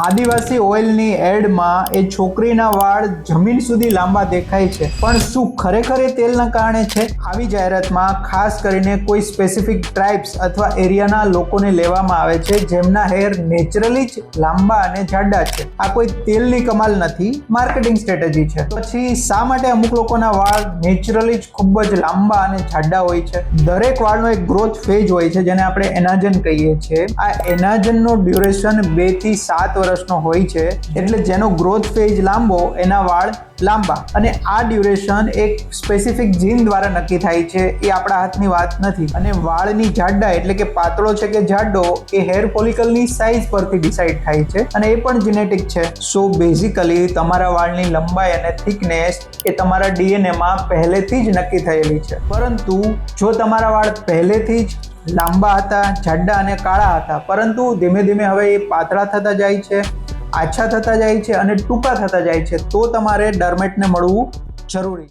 આદિવાસી ઓઇલની એડમાં એ છોકરીના વાળ જમીન સુધી લાંબા દેખાય છે, પણ શું ખરેખર એ તેલના કારણે છે? આવી જાહેરાતમાં ખાસ કરીને કોઈ સ્પેસિફિક ટ્રાઇબ્સ અથવા એરિયાના લોકોને લેવામાં આવે છે જેમના હેર નેચરલી જ લાંબા અને જાડા છે. આ કોઈ તેલની કમાલ નથી, માર્કેટિંગ સ્ટ્રેટેજી છે. પછી શા માટે અમુક લોકોના વાળ નેચરલી જ ખૂબ જ લાંબા અને જાડા હોય છે? દરેક વાળનો એક ગ્રોથ ફેજ હોય છે જેને આપણે એનાજન કહીએ છીએ. આ એનાજનનો ડ્યુરેશન 2 થી 7 વર્ષનો હોય છે, એટલે જેનો ગ્રોથ ફેજ લાંબો એના વાળ લાંબા. અને આ ડ્યુરેશન એક સ્પેસિફિક જીન દ્વારા નક્કી થાય છે, એ આપણા હાથની વાત નથી. અને વાળની જાડાઈ એટલે કે પાતળો છે કે જાડો એ હેર ફોલિકલની સાઇઝ પરથી ડિસાઇડ થાય છે, અને એ પણ જીનેટિક છે. સો બેઝિકલી તમારા વાળની લંબાઈ અને થિકનેસ એ તમારા ડીએનએમાં પહેલેથી જ નક્કી થયેલી છે. પરંતુ જો તમારા વાળ પહેલેથી જ લાંબા હતા, જાડા અને કાળા હતા, પરંતુ ધીમે ધીમે હવે એ પાતળા થતા જાય છે, આછા થતા જાય છે અને ટૂંકા થતા જાય છે, તો તમારે ડર્મેટને મળવું જરૂરી.